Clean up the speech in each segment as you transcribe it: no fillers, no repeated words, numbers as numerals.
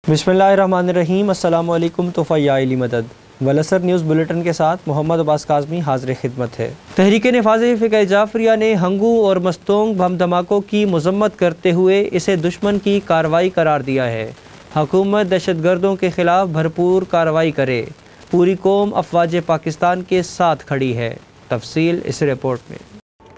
बिस्मिल्लाहिर्रहमानिर्रहीम। अस्सलामु अलैकुम। तोहफ़ा या इली मदद वलसर न्यूज़ बुलेटिन के साथ मोहम्मद अब्बास काज़मी हाज़िर खिदमत है। तहरीक नफ़ाज़ फ़िक़्ह जाफ़रिया ने हंगू और मस्तोंग बम धमाकों की मज़म्मत करते हुए इसे दुश्मन की कार्रवाई करार दिया है। हुकूमत दहशतगर्दों के ख़िलाफ़ भरपूर कार्रवाई करे, पूरी कौम अफ़वाज पाकिस्तान के साथ खड़ी है। तफसील इस रिपोर्ट में।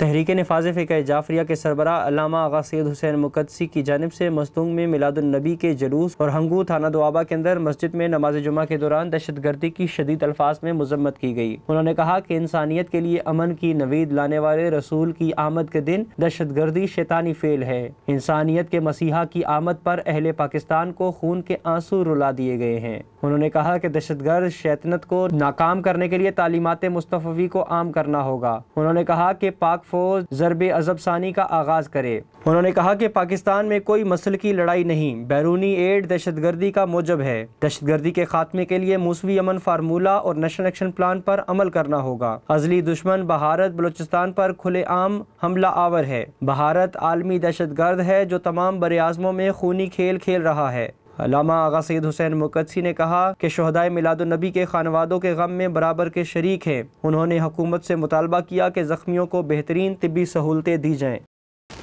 तहरीक नफ़ाज़ फ़िक़्ह जाफ़रिया के सरबरा अल्लामा आगा सैयद हुसैन मुक़द्दसी की जानिब से मस्तूंग में मिलादुन्नबी के जुलूस और हंगू थाना दोआबा के अंदर मस्जिद में नमाज जुमा के दौरान दहशतगर्दी की शदीद अल्फाज में मज़म्मत की गई। उन्होंने कहा कि इंसानियत के लिए अमन की नवीद लाने वाले रसूल की आमद के दिन दहशतगर्दी शैतानी फेल है। इंसानियत के मसीहा की आमद पर अहले पाकिस्तान को खून के आंसू रुला दिए गए हैं। उन्होंने कहा कि दहशतगर्द शैतानत को नाकाम करने के लिए तालीमात मुस्तफ़वी को आम करना होगा। उन्होंने कहा कि पाक फौज ज़रबे अज़ब सानी का आगाज करे। उन्होंने कहा कि पाकिस्तान में कोई मसल की लड़ाई नहीं, बैरूनी एड दहशतगर्दी का मौजब है। दहशतगर्दी के खात्मे के लिए मूसवी अमन फार्मूला और नेशनल एक्शन प्लान पर अमल करना होगा। अजली दुश्मन भारत बलूचिस्तान पर खुलेआम हमला आवर है। भारत आलमी दहशतगर्द है जो तमाम बरे-आज़मों में खूनी खेल खेल रहा है। अल्लामा आगा सैयद हुसैन मुक़द्दसी ने कहा कि शोहदाए मिलादुन्नबी के खानवादों के गम में बराबर के शरीक हैं। उन्होंने हुकूमत से मुतालबा किया कि ज़ख्मियों को बेहतरीन तिब्बी सहूलतें दी जाएँ।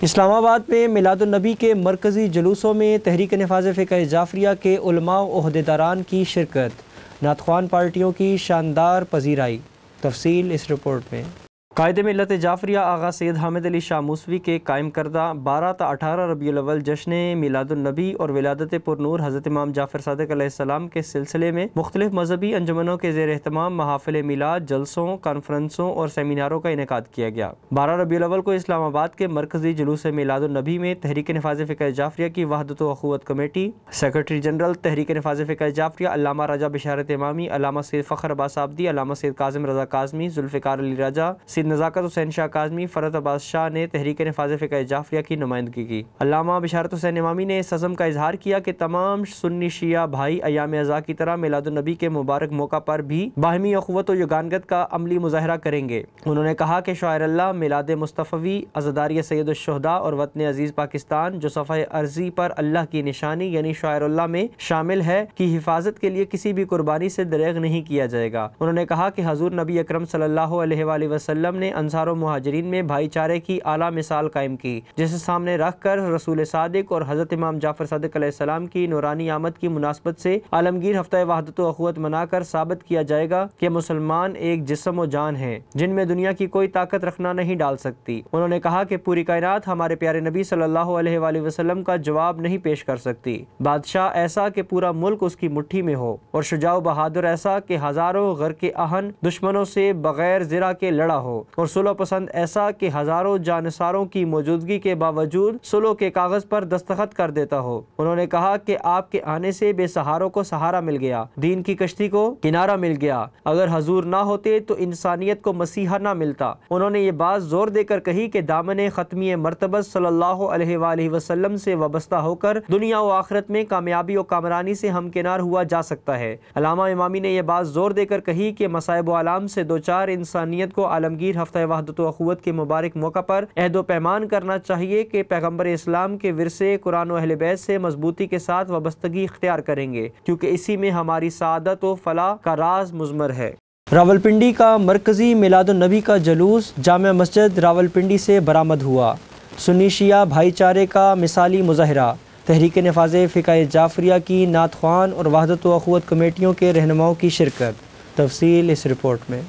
इस्लामाबाद में मिलादुन्नबी के मरकज़ी जुलूसों में तहरीक नफ़ाज़ फ़िक़्ह जाफ़रिया के उलमा व ओहदेदारान की शिरकत, नातख़्वान पार्टियों की शानदार पज़ीराई। तफसील इस रिपोर्ट में। कायदे मिल्लत जाफ़रिया आगा सैयद हामिद अली शाह मूसवी के कायम करदा 12 ता 18 रबीउल अव्वल जश्न मिलादुन्नबी और विलादत पुरनूर हज़रत इमाम जाफ़र सादिक़ अलैहिस्सलाम के सिलसिले में मुख्तलिफ मजहबी अंजुमनों के ज़ेर एहतमाम महाफ़िल मिलाद, जलसों, कॉन्फ्रेंसों और सेमिनारों का इनेकाद किया गया। 12 रबीउल अव्वल को इस्लामाबाद के मरकज़ी जुलूस मिलादुन्नबी में तहरीक नफ़ाज़ फ़िक़्ह जाफ़रिया की वहदत व अख़ुवत कमेटी, सेक्रेटरी जनरल तहरीक नफ़ाज़ फ़िक़्ह जाफ़रिया अल्लामा राजा बिशारत इमामी, अल्लामा सैयद फ़ख़्र अब्बास आबदी, अल्लामा सैयद काज़िम रज़ा काज़मी, ज़ुल्फ़िकार अली राजा, सैयद नज़ाकत हुसैन शाह काज़मी, फ़रत अब्बास शाह ने तहरीक नफ़ाज़ फ़िक़्ह जाफ़रिया की नुमाइंदगी की। अल्लामा बिशारत हुसैन इमामी ने इस अज़म का इजहार किया कि तमाम सुन्नी शिया भाई अयाम अज़ा की तरह मिलादुन्नबी के मुबारक मौका पर भी बाहमी अख़ुवत व यगानगत का अमली मुज़ाहरा करेंगे। उन्होंने कहा कि शायर अल्लाह मिलाद मुस्तफ़वी अज़दारी सैयद शुहदा और वतन अज़ीज़ पाकिस्तान जो सफ़े अर्ज़ी पर अल्लाह की निशानी यानी शायर अल्लाह में शामिल है की हिफाजत के लिए किसी भी कुर्बानी से दरेग नहीं किया जाएगा। उन्होंने कहा कि हज़ूर नबी अकरम सल्लल्लाहु अलैहि वसल्लम ने अंसार और मुहाजिरीन में भाईचारे की आला मिसाल कायम की, जिसे सामने रख कर रसूल सादिक और हज़रत इमाम जाफ़र सादिक अलैहिस्सलाम की नूरानी आमद की मुनासबत से आलमगीर हफ्ता वहदत व अख़ुवत मनाकर साबित किया जाएगा कि मुसलमान एक जिस्म व जान है जिनमें दुनिया की कोई ताकत रखना नहीं डाल सकती। उन्होंने कहा कि पूरी कायनात हमारे प्यारे नबी सल्लल्लाहु अलैहि वसल्लम का जवाब नहीं पेश कर सकती। बादशाह ऐसा कि पूरा मुल्क उसकी मुट्ठी में हो और शुजाउ बहादुर ऐसा कि हजारों घर के आहन दुश्मनों से बगैर ज़िरा के लड़ा हो और सुलह पसंद ऐसा कि हजारों जानसारों की मौजूदगी के बावजूद सुलह के कागज पर दस्तखत कर देता हो। उन्होंने कहा कि आपके आने से बेसहारों को सहारा मिल गया, दीन की कश्ती को किनारा मिल गया। अगर हजूर ना होते तो इंसानियत को मसीहा ना मिलता। उन्होंने ये बात जोर देकर कही कि दामन खत्मी मर्तबत सल्लल्लाहु अलैहि वसल्लम से वाबस्ता होकर दुनिया व आखिरत में कामयाबी और कामरानी से हमकिनार हुआ जा सकता है। अल्लामा इमामी ने यह बात जोर देकर कही कि मसाइब व आलाम से दो चार इंसानियत को आलमगीर हफ्ता वहदत व अख़ुवत के मुबारक मौका पर अहद व पैमान करना चाहिए कि पैगम्बर इस्लाम के विरसे कुरान व अहले बैत से मजबूती के साथ वाबस्तगी इख्तियार करेंगे, क्योंकि इसी में हमारी सादत व फलाह का राज मुज़मर है। रावलपिंडी का मरकजी मिलादुन्नबी का जुलूस जामिया मस्जिद रावलपिंडी से बरामद हुआ। सुन्नी शिया भाईचारे का मिसाली मुज़ाहरा। तहरीक नफ़ाज़ फ़िक़्ह जाफ़रिया की नातख़्वान और वहदत व अख़ुवत कमेटियों के रहनुमाओं की शिरकत। तफसील इस रिपोर्ट में।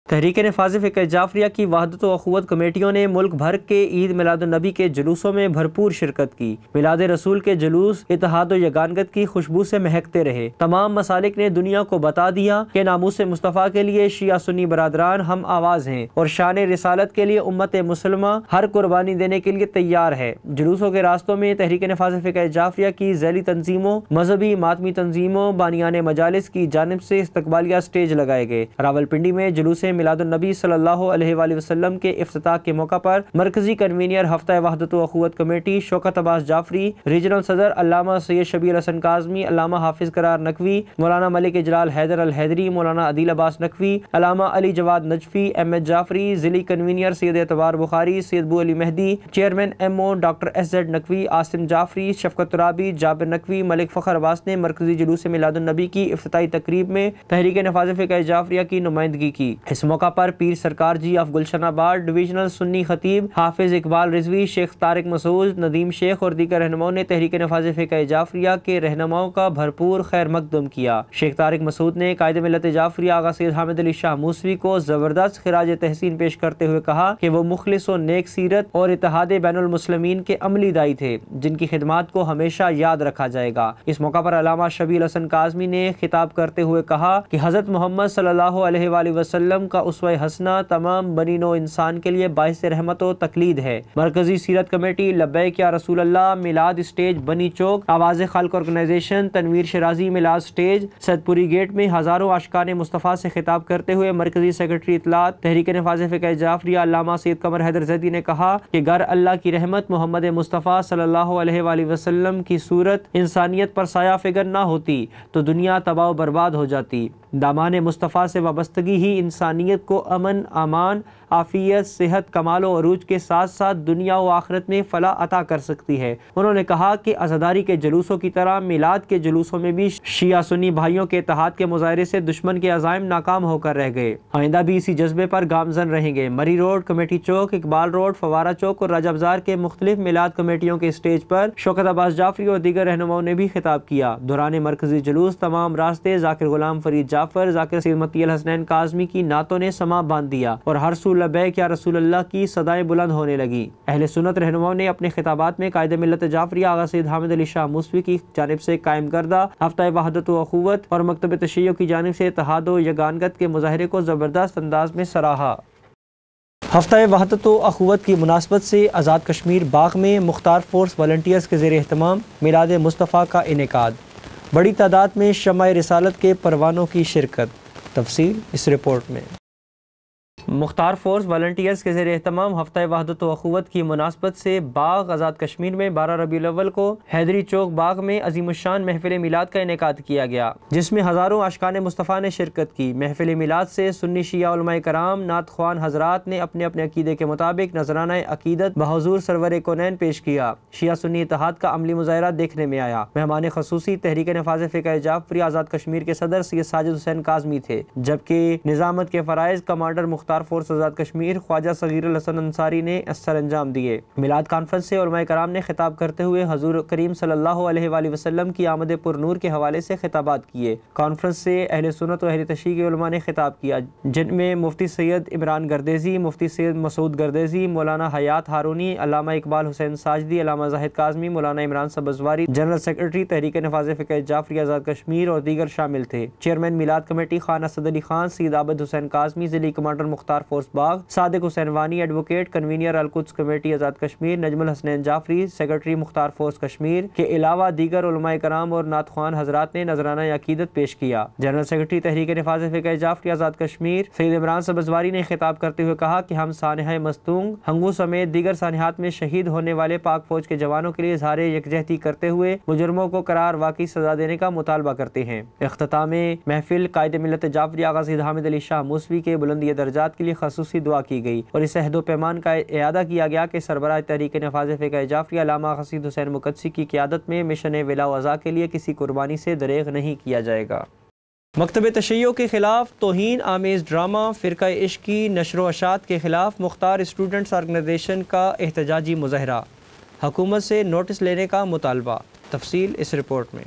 तहरीक नफ़ाज़ फ़िक़्ह जाफ़रिया की वहदत व अख़ुवत कमेटियों ने मुल्क भर के ईद मिलादुन्नबी के जुलूसों में भरपूर शिरकत की। मिलाद रसूल के जुलूस इत्तेहाद व यगानगत की खुशबू से महकते रहे। तमाम मसालिक ने दुनिया को बता दिया कि नामूस मुस्तफ़ा के लिए शिया सुन्नी बरादरान हम आवाज़ हैं और शान रिसालत के लिए उम्मत मुसलमा हर कुर्बानी देने के लिए तैयार है। जुलूसों के रास्तों में तहरीक नफ़ाज़ फ़िक़्ह जाफ़रिया की ज़ैली तंजीमों, मजहबी मातमी तंजीमों, बानियान मजालिस की जानिब से इस्तकबालिया स्टेज लगाए गए। रावलपिंडी में जुलूस मिलादुन्नबी सल्लल्लाहु अलैहि वसल्लम के इफ्तिताह के मौका पर मरकजी कन्वीनर हफ्ता वहदत व अखुवत कमेटी शौकत अब्बास जाफरी, रीजनल सदर अल्लामा सैयद शबीर हसन काज़मी, अल्लामा हाफिज करार नकवी, मौलाना मलिक इजलाल हैदर अल हैदरी, मौलाना अदील अब्बास नकवी, अल्लामा अली जवाद नजफी, एम.एच. जाफरी, जिली convener Syed Etbar Bukhari, Syed Bu Ali Mehdi, chairman M O. Doctor S Z. Naqvi, Asim Jafri, Shafqat Turabi, Jabir Naqvi, Malik Fakhar Abbas ने मरकजी जुलूस मिलादुन्नबी की इफ्तिताई तकरीब में तहरीक नफाज़ फ़िक़्ह जाफरिया की नुमाइंदगी की। इस मौका पर पीर सरकार जी ऑफ गुलशनाबाद, डिवीजनल सुन्नी खतीब हाफिज इकबाल रिजवी, शेख तारिक मसूद, नदीम शेख और दीगर रहनुमाओं ने तहरीक नफाज़ फ़िक़्ह जाफरिया के रहनुमाओं का भरपूर खैर मकदम किया। शेख तारिक मसूद ने कायद मिल्लत जाफरिया आगा सैयद हामिद अली शाह मूसवी को जबरदस्त खिराज तहसीन पेश करते हुए कहा कि वो मुखलिस और नेक सीरत और इत्तेहाद बैनुल मुस्लिमीन के अमली दाई थे, जिनकी खिदमात को हमेशा याद रखा जाएगा। इस मौका पर अल्लामा शबीर हसन काज़मी ने खिताब करते हुए कहा कि हज़रत मोहम्मद सल्लल्लाहु अलैहि वसल्लम का उसवा हसना तमाम बनी नौ इंसान के लिए बाइस रहमत और तकलीद है। मरकजी सीरत कमेटी, लब्बैक या रसूल अल्लाह मिलाद स्टेज बनी चौक, आवाज़ खाल्क ऑर्गेनाइजेशन, तनवीर शराजी मिलाद स्टेज, सदपुरी गेट में हज़ारों आशिकाने मुस्तफ़ा से खिताब करते हुए मरकजी सेक्रेटरी इत्तलात तहरीक नफाज़ फ़िक़्ह जाफरिया अल्लामा सैयद कमर हैदर ज़ैदी ने कहा कि गर अल्लाह की रहमत मोहम्मद मुस्तफ़ा सल्लल्लाहु अलैहि वसल्लम की सूरत इंसानियत पर साया फिगर ना होती तो दुनिया तबाह बर्बाद हो जाती। दामान मुस्तफ़ा से वाबस्तगी ही इंसानियत को अमन, अमान, आफियत, सेहत, कमाल और अरूज के साथ साथ दुनिया व आखिरत में फलाह अता कर सकती है। उन्होंने कहा कि अज़ादारी के जुलूसों की तरह मिलाद के जुलूसों में भी शिया सुन्नी भाइयों के इत्तेहाद के मुजाहरे से दुश्मन के अज़ाइम नाकाम होकर रह गए। आइंदा भी इसी जज्बे पर गामजन रहेंगे। मरी रोड, कमेटी चौक, इकबाल रोड, फवारा चौक और राजा बाजार के मुख्तलिफ मिलाद कमेटियों के स्टेज पर शौकत अब्बास जाफरी और दीगर रहनुमाओं ने भी खिताब किया। दौरान मरकजी जुलूस तमाम रास्ते जाकिर गुलाम फरीद जाफर, जाकिर सैयद मतील हसनैन काज़मी की नातों ने समा बांध दिया और हर सू लब्बैक या रसूल अल्लाह की सदाएं बुलंद होने लगी। अहले सुन्नत रहनुमाओं ने अपने खिताबात में कायदे मिल्लत जाफरिया आगा सैयद हामिद अली शाह मूसवी की जानिब से कायम करदा हफ्ता वहदत व अखुवत और मकतब तशय्युअ की जानिब से इत्तेहाद व यगानगत के मुजाहरे को ज़बरदस्त अंदाज में सराहा। हफ्ता वहदत व अखुवत की मुनासबत से आज़ाद कश्मीर बाग में मुख्तार फोर्स वॉलंटियर्स के ज़ेर एहतमाम मिलाद मुस्तफ़ा का इनेकाद। बड़ी तादाद में शम्मा रिसालत के परवानों की शिरकत। तफसील इस रिपोर्ट में। मुख्तार फोर्स वॉलंटियर्स के ज़ेरे एहतमाम हफ्ता वहदत व अखुवत की मुनासबत से बाग आज़ाद कश्मीर में 12 रबीउल अव्वल को हैदरी चौक बाग में अज़ीमुश्शान महफिल मिलाद का इनेकाद किया गया, जिसमें हज़ारों आशिकाने मुस्तफ़ा ने शिरकत की। महफिल मिलाद से सुन्नी शिया उलमाए कराम, नात ख्वान हज़रात ने अपने अपने अकीदे के मुताबिक नजराना अकीदत बहुज़ूर सरवर कौनैन पेश किया। शिया सुन्नी इत्तेहाद का अमली मुज़ाहरा देखने में आया। मेहमान खसूसी तहरीक नफाज़ फ़िक़्ह जाफरिया आज़ाद कश्मीर के सदर सैयद साजिद हुसैन काज़मी थे, जबकि निज़ामत के फ़राइज़ कमांडर मुख्तार फोर्स आज़ाद कश्मीर ख्वाजा सगीर हसन अंसारी ने असर अंजाम दिए। मिलाद कॉन्फ्रेंस से उलमाए कराम ने खिताब करते हुए हजूर करीम सल्लल्लाहु अलैहि वसल्लम की आमद पुरनूर के हवाले से खिताबात किए। कॉन्फ्रेंस से अहले सुन्नत व अहले तशय्युअ के उलमा ने खिताब किया, जिनमें मुफ्ती सैयद इमरान गर्देजी, मुफ्ती सैयद मसूद गर्देजी, मौलाना हयात हारूनी, अल्लामा इकबाल हुसैन साजदी, अल्लामा जाहिद काज़मी, मौलाना इमरान सबज़वारी, जनरल सेक्रेटरी तहरीक नफाज़ फ़िक़्ह जाफरिया आज़ाद कश्मीर और दीगर शामिल थे। चेयरमैन मिलाद कमेटी खान असद अली खान, सैयद आबिद हुसैन काज़मी, जिली commander Mukhtar force Bagh, Sadiq Hussain Wani advocate, convener Alquds committee Azad Kashmir Najmul Hasnain Jafri, secretary Mukhtar force Kashmir के अलावा दीगर उलमाए कराम और नात ख्वान हज़रात ने नजराना अकीदत पेश किया। जनरल सेक्रेटरी तहरीक नफाज़ फ़िक़्ह जाफरिया आज़ाद कश्मीर सैयद इमरान सबज़वारी ने खिताब करते हुए कहा कि हम सानिहा मस्तूंग, हंगू समेत दीगर सानिहात में शहीद होने वाले पाक फौज के जवानों के लिए इज़हार यकजहती करते हुए मुजरमों को करार वाक़ई सजा देने का मुतालबा करते हैं। इख्तिताम महफिल कायदे मिल्लत जाफरिया आगा सैयद हामिद अली शाह मूसवी के बुलंदी दर्जात के लिए खसूसी दुआ की गई और इस अहद व पैमान का इयादा किया गया कि सरबराह तहरीक नफाज़ फ़िक़्ह जाफरिया अल्लामा हसीद हुसैन मुक़द्दसी की क़यादत में मिशन विला वज़ा के लिए किसी कुर्बानी से दरेग नहीं किया जाएगा। मकतब तशय्युअ के खिलाफ तौहीन आमेज़ ड्रामा, फ़िरक़ा इश्क़ की नशर व अशात के खिलाफ मुख्तार स्टूडेंट्स ऑर्गेनाइजेशन का एहतजाजी मुज़ाहरा, हुकूमत से नोटिस लेने का मुतालबा। तफसील इस रिपोर्ट में।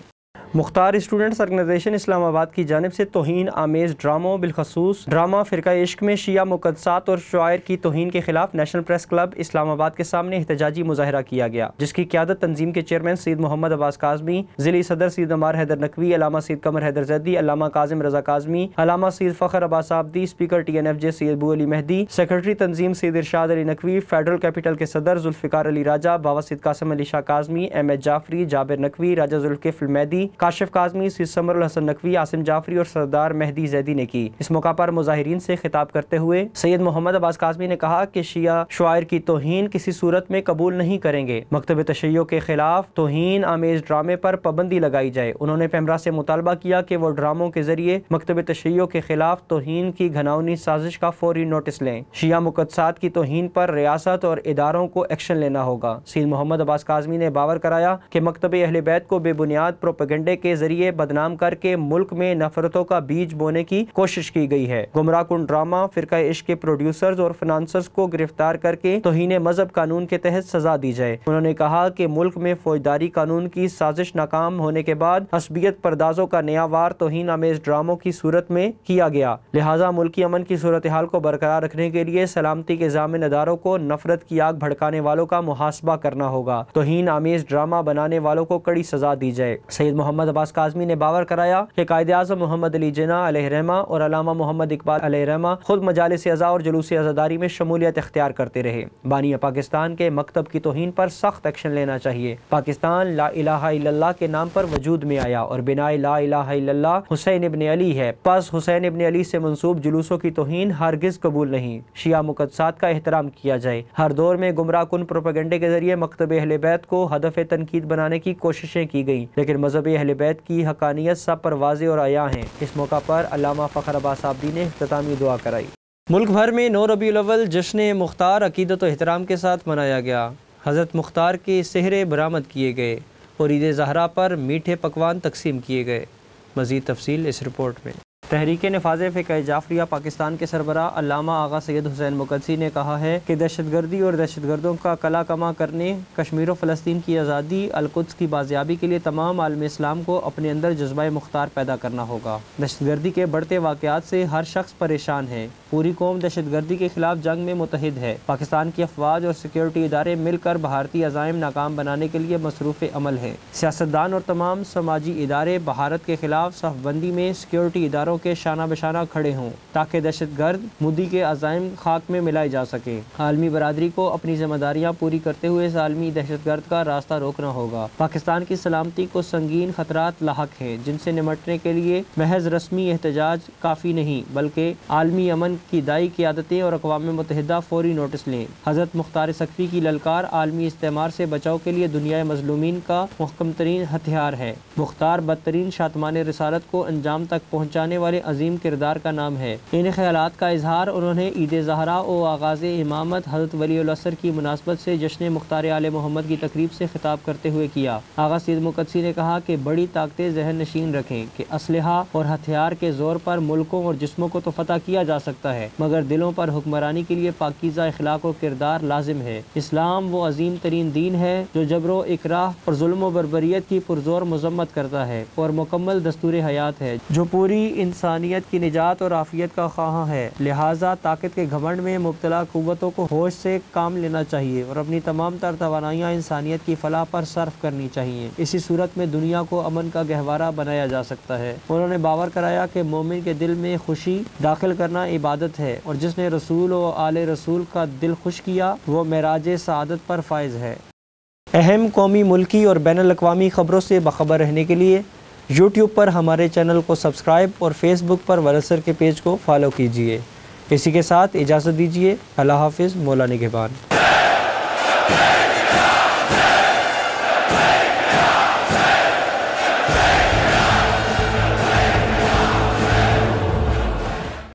मुख्तार स्टूडेंट्स ऑर्गेनाइजेशन इस्लामाबाद की जानिब से तौहीन आमेज़ ड्रामों बिलखसूस ड्रामा फ़िरक़ा इश्क़ में शिया मुक़द्दसात और शआइर की तौहीन के खिलाफ नेशनल प्रेस क्लब इस्लामाबाद के सामने एहतजाजी मुज़ाहरा किया गया, जिसकी क़यादत तंजीम के चेयरमैन सैयद मोहम्मद अब्बास काज़मी, ज़िली सदर सैयद अमार हैदर नकवी, अल्लामा सैयद कमर हैदर ज़ैदी, अल्लामा काज़िम रज़ा काज़मी, अल्लामा सैयद फ़खर अब्बास आबदी, speaker TNFJ Syed Bu Ali Mehdi, secretary तंजीम सैयद इरशाद अली नकवी, फेडरल कैपिटल के सदर जुल्फ़िकार अली राजा, बाबा सैयद कासिम अली शाह काज़मी, M.H. जाफरी, जाबिर नकवी, राजा ज़ुल्फ़िकार मैदी, काशिफ काज़मी, सैयद समरुल हसन नकवी, आसिम जाफरी और सरदार मेहदी जैदी ने की। इस मौका पर मुजाहिरीन से खिताब करते हुए सैयद मोहम्मद अब्बास काज़मी ने कहा कि शिया शुआयर की तौहीन किसी सूरत में कबूल नहीं करेंगे। मकतब तशय्यो के खिलाफ तौहीन आमेज ड्रामे पर पाबंदी लगाई जाए। उन्होंने पेमरा से मुतालबा किया कि वो ड्रामों के जरिए मकतब तशय्यो के खिलाफ तौहीन की घनाउनी साजिश का फौरी नोटिस लें। शिया मुक़द्दसात की तौहीन पर रियासत और इदारों को एक्शन लेना होगा। सैयद मोहम्मद अब्बास काज़मी ने बावर कराया कि मकतब अहले बैत को बेबुनियाद प्रोपेगेंडे के जरिए बदनाम करके मुल्क में नफरतों का बीज बोने की कोशिश की गई है। गुमराहकुन ड्रामा फिरका इश्क के प्रोड्यूसर्स और फाइनेंसर्स को गिरफ्तार करके तौहीन मजहब कानून के तहत सजा दी जाए। उन्होंने कहा कि मुल्क में फौजदारी कानून की साजिश नाकाम होने के बाद असबियत परदाजों का नया वार तौहीन आमेज ड्रामों की सूरत में किया गया। लिहाजा मुल्की अमन की सूरत हाल को बरकरार रखने के लिए सलामती के जामिन अदारों को नफरत की आग भड़काने वालों का मुहासबा करना होगा। तौहीन आमेज ड्रामा बनाने वालों को कड़ी सजा दी जाए। सैयद मोहम्मद अब्बास काज़मी ने बावर कराया कि कायदे-आज़म मोहम्मद अली जिन्ना अलैहिर्रहमा और अल्लामा मोहम्मद इकबाल अलैहिर्रहमा खुद मजालिस अज़ा और जुलूस अज़ादारी में शमूलियत इख्तियार करते रहे। बानी पाकिस्तान के मकतब की तौहीन पर सख्त एक्शन लेना चाहिए। पाकिस्तान ला इलाहा इल्लल्लाह के नाम पर वजूद में आया और बिनाए ला इलाहा इल्लल्लाह हुसैन इब्न अली है। बस हुसैन इब्न अली से मंसूब जुलूसों की तौहीन हरगिज कबूल नहीं। शिया मुक़द्दसात का एहतराम किया जाए। हर दौर में गुमराहकुन प्रोपेगेंडे के जरिए मकतब अहले बैत को हदफ तनकीद बनाने की कोशिशें की गई, लेकिन मजहब अहले बैत की हकानियत सब पर वाज़े और आया है। इस मौका पर अल्लामा फ़खर अब्बास आबदी ने इख्तितामी दुआ कराई। मुल्क भर में 9 रबीउल अव्वल जश्न मुख्तार अकीदत व एहतराम के साथ मनाया गया। हज़रत मुख्तार के सेहरे बरामद किए गए और ईद ज़हरा पर मीठे पकवान तकसीम किए गए। मज़ीद तफसील इस रिपोर्ट में। तहरीक नफ़ाज़े फ़िक़्ह जाफ़रिया पाकिस्तान के सरबराह अल्लामा आगा सैयद हुसैन मुक़द्दसी ने कहा है कि दहशतगर्दी और दहशतगर्दों का कला कमा करने, कश्मीर और फ़लस्तीन की आज़ादी, अल-कुद्स की बाज़ियाबी के लिए तमाम आलम इस्लाम को अपने अंदर जज्बा मुख्तार पैदा करना होगा। दहशतगर्दी के बढ़ते वाक़यात से हर शख्स परेशान है। पूरी कौम दहशतगर्दी के खिलाफ जंग में मुतहिद है। पाकिस्तान की अफवाज और सिक्योरिटी इदारे मिलकर भारतीय अज़ाइम नाकाम बनाने के लिए मसरूफ़ अमल हैं। सियासतदान और तमाम समाजी इदारे भारत के खिलाफ सफ़बंदी में सिक्योरिटी इदारों के शाना बशाना खड़े हों ताकि दहशतगर्द मुद्दी के अज़ाइम खाक में मिलाए जा सके। आलमी बरादरी को अपनी जिम्मेदारियाँ पूरी करते हुए इस आलमी दहशतगर्द का रास्ता रोकना होगा। पाकिस्तान की सलामती को संगीन खतरात लाहक हैं, जिनसे निमटने के लिए महज रस्मी एहतजाज काफ़ी नहीं, बल्कि आलमी अमन की दाई क़यादतें और अक़वाम मुत्तहिदा फौरी नोटिस लें। हज़रत मुख्तार सकफ़ी की ललकार आलमी इस्तेमार से बचाव के लिए दुनिया मज़लूमीन का मुहकम तरीन हथियार है। मुख्तार बदतरीन शातमान रिसालत को अंजाम तक पहुँचाने वाले अजीम किरदार का नाम है। इन ख्यालात का इजहार उन्होंने ईद ज़हरा और आगाज़ इमामत हज़रत वली उल असर की मुनासबत से जश्न मुख्तार आले मोहम्मद की तकरीब से खिताब करते हुए किया। आगा सैयद मुक़द्दसी ने कहा कि बड़ी ताकतें जहन नशीन रखें कि असलहा और हथियार के जोर पर मुल्कों और जिस्मों को तो फतह किया जा सकता है, मगर दिलों पर हुक्मरानी के लिए पाकीज़ा अखलाक और किरदार लाजिम है। इस्लाम वो अजीम तरीन दीन है जो जबरो इकराह और जुल्म व बर्बरियत की पुरजोर मजम्मत करता है और मुकम्मल दस्तूर हयात है, जो पूरी इंसानियत की निजात और आफियत का ख्वाह है। लिहाजा ताकत के घमंड में मुब्तला कुव्वतों को होश से काम लेना चाहिए और अपनी तमाम तर तवानाइयाँ इंसानियत की फलाह पर सर्फ करनी चाहिए। इसी सूरत में दुनिया को अमन का गहवारा बनाया जा सकता है। उन्होंने बावर कराया कि मोमिन के दिल में खुशी दाखिल करना इबादत है और जिसने रसूल और आले रसूल का दिल खुश किया वो मेराज सआदत पर फाइज है। अहम कौमी, मुल्की और बैनुल अक़वामी ख़बरों से बाखबर रहने के लिए यूट्यूब पर हमारे चैनल को सब्सक्राइब और फेसबुक पर वलसर के पेज को फॉलो कीजिए। इसी के साथ इजाज़त दीजिए। अल्लाह हाफ़िज़। मौला निगहबान।